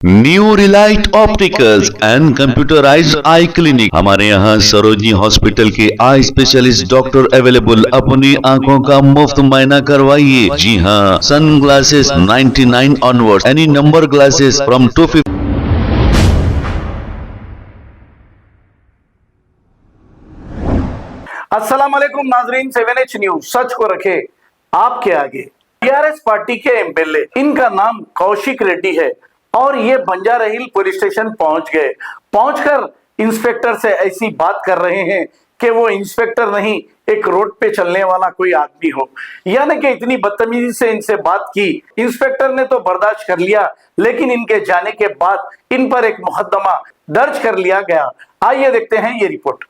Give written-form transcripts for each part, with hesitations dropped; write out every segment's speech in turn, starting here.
New Relight opticals and computerised I clinic. हमारे यहाँ Sarojini hospital के आई स्पेशलिस्ट डॉक्टर अवेलेबल। अपनी आंखों का मुफ्त मुआयना करवाइए। जी हाँ, sunglasses 99 onward, any number glasses from 250। अस्सलाम वालेकुम नाजरीन, 7H न्यूज सच को रखे आपके आगे। टीआरएस पार्टी के एमएलए, इनका नाम कौशिक रेड्डी है और ये बंजारा हिल पुलिस स्टेशन पहुंच गए। पहुंचकर इंस्पेक्टर से ऐसी बात कर रहे हैं कि वो इंस्पेक्टर नहीं, एक रोड पे चलने वाला कोई आदमी हो। यानी कि इतनी बदतमीजी से इनसे बात की। इंस्पेक्टर ने तो बर्दाश्त कर लिया, लेकिन इनके जाने के बाद इन पर एक मुकदमा दर्ज कर लिया गया। आइए देखते हैं ये रिपोर्ट।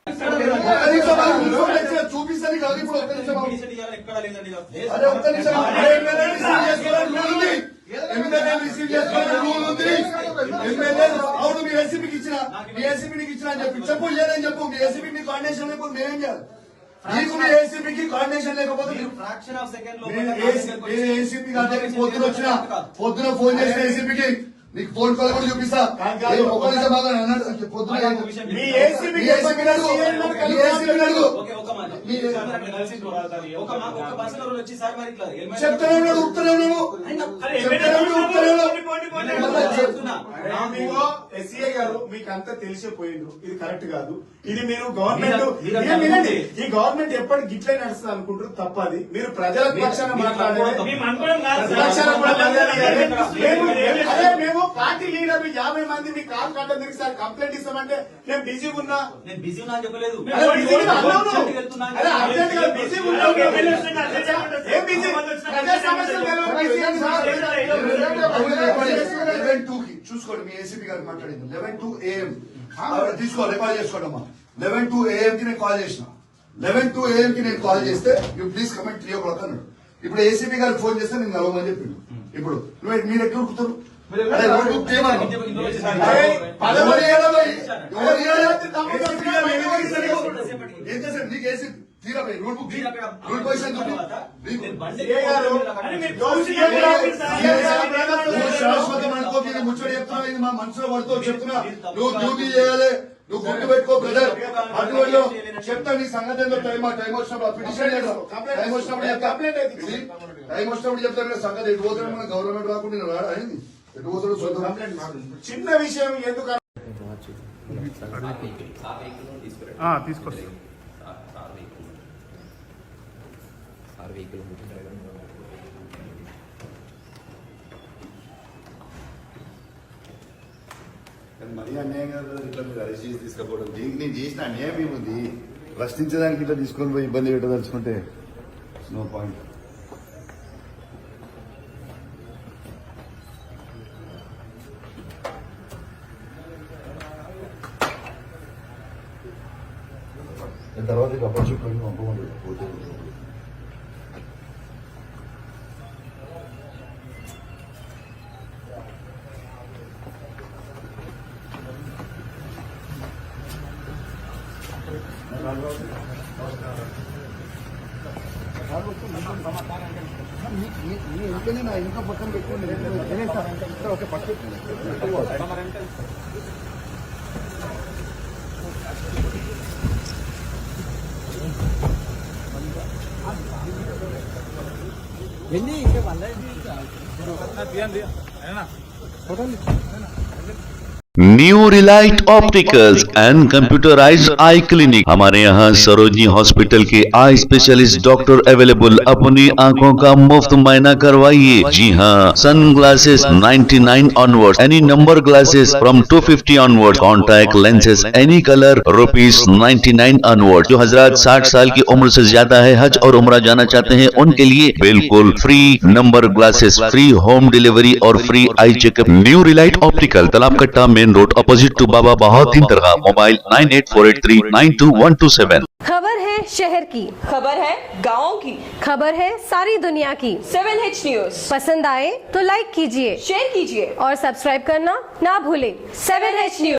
పొద్దున ఫోన్ చేసిన ఏసీపీకి నీకు ఫోన్ కాల్ కూడా చూపిస్తా. ఎస్సీఐ గారు మీకు అంతా తెలిసిపోయిండ్రు, ఇది కరెక్ట్ కాదు. ఇది మీరు గవర్నమెంట్ ఈ గవర్నమెంట్ ఎప్పటికి గిట్లే నడుస్తుంది అనుకుంటారు, తప్పది. మీరు ప్రజల పక్షాన మాట్లాడాలి. మేము పార్టీ లీడర్ 50 మంది మీ కాల్ కట్టడానికి సార్ కంప్లైంట్ ఇస్తామంటే నేను బిజీగా ఉన్నా. నేను బిజీ ఉన్నా అని చెప్పలేదు. చూసుకోండి, మీ ఏసీపీ గారు మాట్లాడింది 11 AM తీసుకో, రికార్డ్ చేసుకోండమ్మా. 11 AM కి నేను కాల్ చేసిన. 11 AM కి నేను కాల్ చేస్తే యూ ప్లీజ్ కమెంట్ 3 o'clock అన్నాడు. ఇప్పుడు ఏసీపీ గారికి ఫోన్ చేస్తే నేను కలవమని చెప్పిండు. ఇప్పుడు మీరు ఎక్కడ ఉరుకుతారు? శాశ్వతం అనుకోకి ముచ్చడి చెప్తున్నా, ఇది మా మనసులో పడుతూ చెప్తున్నా. నువ్వు డ్యూటీ చేయాలి, నువ్వు గుర్తు పెట్టుకో బ్రదర్. అటువంటి చెప్తా నీ సంగతి ఏంటో. టైం వచ్చినప్పుడు పిటిషన్ టైం వచ్చినప్పుడు చెప్తాను సంగతి. ఎటు పోతాడు మన గవర్నమెంట్ రాకుండా నేను రాడా అయింది. ఎటు పోతాడు చిన్న విషయం ఎందుకు తీసుకొస్తా. మరీ అన్యాయం కదా ఇట్లా మీరు అరెస్ట్ చేసి తీసుకపోవడం. దీనికి నేను చేసిన అన్యాయం ఏముంది? ప్రశ్నించడానికి ఇట్లా తీసుకొని పోయి ఇబ్బంది పెట్టదలుచుకుంటే నో పాయింట్. తర్వాత అప్పటి చూపండి పంపమండి పోతే. ఇంట్లోనే నా ఇంకా పక్కన పెట్టుకోండి. ఒక పక్క new Relight opticals and computerised I clinic. हमारे यहाँ सरोजनी हॉस्पिटल के आई स्पेशलिस्ट डॉक्टर अवेलेबल। अपनी आंखों का मुफ्त मुआयना करवाइए। जी हाँ, sunglasses 99 onward, any number glasses from 250 onward, contact lenses any colour ₹99 onward. जो हजरात 60 साल की उम्र से ज्यादा है, हज और उम्रा जाना चाहते हैं, उनके लिए बिल्कुल free number glasses, free home delivery और free eye checkup. New relight optical, Talab Katta, main road, opposite to Baba Bahauddin Dargah. Mobile 9848392127। खबर है शहर की, खबर है गाँव की, खबर है सारी दुनिया की। 7H न्यूज पसंद आए तो लाइक कीजिए, शेयर कीजिए और सब्सक्राइब करना ना भूलें। 7H news.